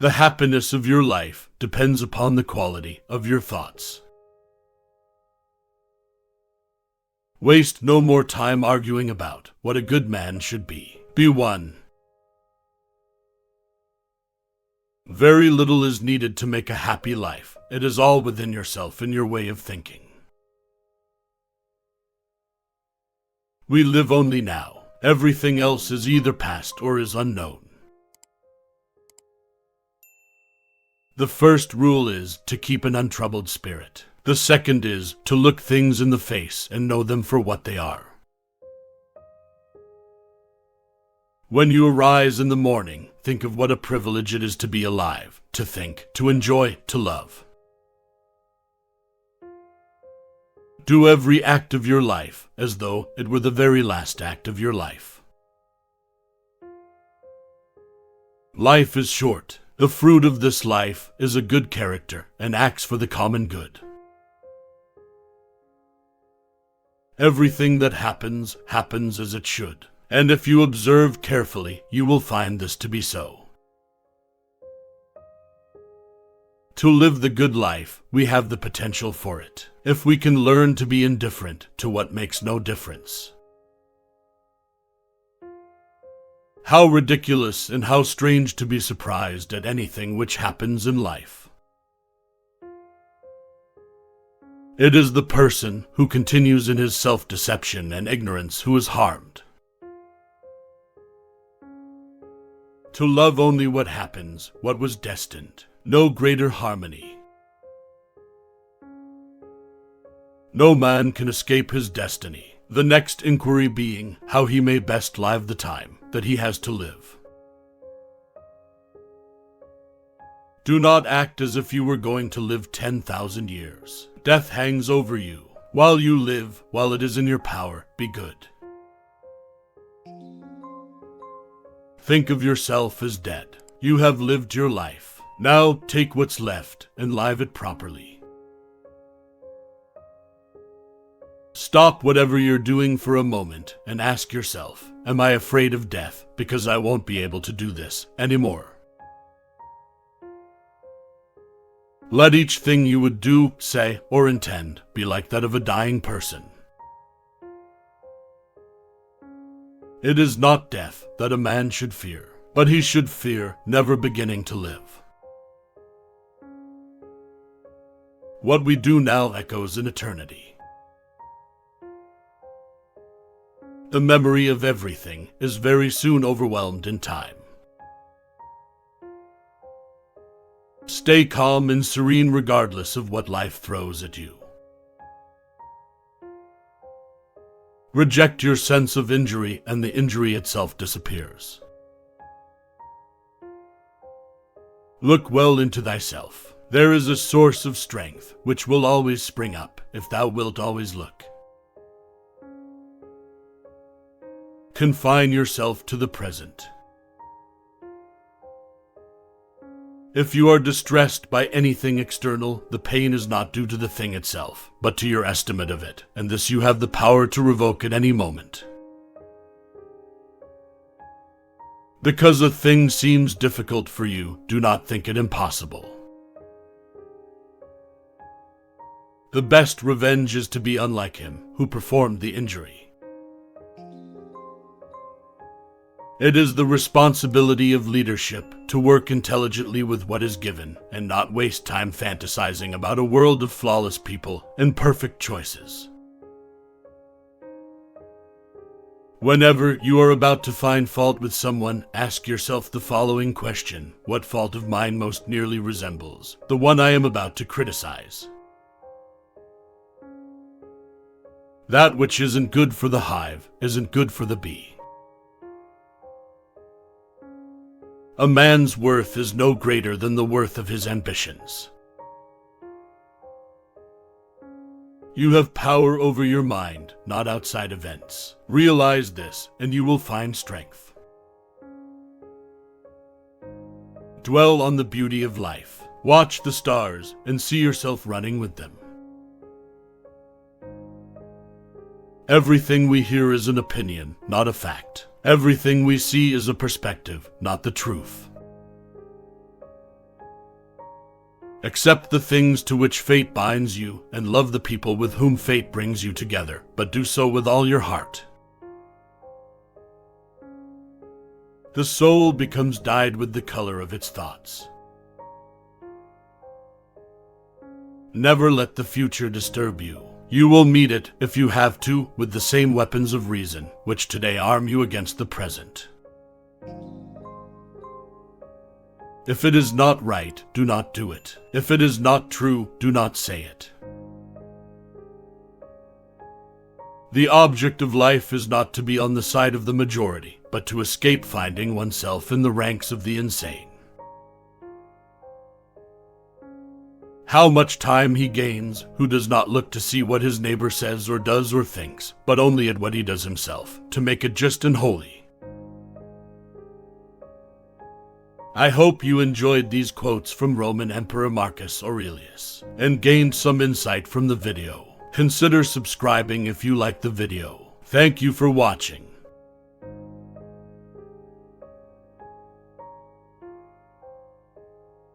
The happiness of your life depends upon the quality of your thoughts. Waste no more time arguing about what a good man should be. Be one. Very little is needed to make a happy life. It is all within yourself and your way of thinking. We live only now. Everything else is either past or is unknown. The first rule is to keep an untroubled spirit. The second is to look things in the face and know them for what they are. When you arise in the morning, think of what a privilege it is to be alive, to think, to enjoy, to love. Do every act of your life as though it were the very last act of your life. Life is short. The fruit of this life is a good character and acts for the common good. Everything that happens, happens as it should. And if you observe carefully, you will find this to be so. To live the good life, we have the potential for it, if we can learn to be indifferent to what makes no difference. How ridiculous and how strange to be surprised at anything which happens in life. It is the person who continues in his self-deception and ignorance who is harmed. To love only what happens, what was destined. No greater harmony. No man can escape his destiny, the next inquiry being how he may best live the time that he has to live. Do not act as if you were going to live 10,000 years. Death hangs over you. While you live, while it is in your power, be good. Think of yourself as dead. You have lived your life. Now take what's left and live it properly. Stop whatever you're doing for a moment and ask yourself, am I afraid of death because I won't be able to do this anymore? Let each thing you would do, say, or intend be like that of a dying person. It is not death that a man should fear, but he should fear never beginning to live. What we do now echoes in eternity. The memory of everything is very soon overwhelmed in time. Stay calm and serene regardless of what life throws at you. Reject your sense of injury, and the injury itself disappears. Look well into thyself. There is a source of strength which will always spring up if thou wilt always look. Confine yourself to the present. If you are distressed by anything external, the pain is not due to the thing itself, but to your estimate of it, and this you have the power to revoke at any moment. Because a thing seems difficult for you, do not think it impossible. The best revenge is to be unlike him who performed the injury. It is the responsibility of leadership to work intelligently with what is given and not waste time fantasizing about a world of flawless people and perfect choices. Whenever you are about to find fault with someone, ask yourself the following question: what fault of mine most nearly resembles the one I am about to criticize? That which isn't good for the hive isn't good for the bee. A man's worth is no greater than the worth of his ambitions. You have power over your mind, not outside events. Realize this, and you will find strength. Dwell on the beauty of life. Watch the stars and see yourself running with them. Everything we hear is an opinion, not a fact. Everything we see is a perspective, not the truth. Accept the things to which fate binds you, and love the people with whom fate brings you together, but do so with all your heart. The soul becomes dyed with the color of its thoughts. Never let the future disturb you. You will meet it, if you have to, with the same weapons of reason, which today arm you against the present. If it is not right, do not do it. If it is not true, do not say it. The object of life is not to be on the side of the majority, but to escape finding oneself in the ranks of the insane. How much time he gains, who does not look to see what his neighbor says or does or thinks, but only at what he does himself, to make it just and holy. I hope you enjoyed these quotes from Roman Emperor Marcus Aurelius, and gained some insight from the video. Consider subscribing if you like the video. Thank you for watching.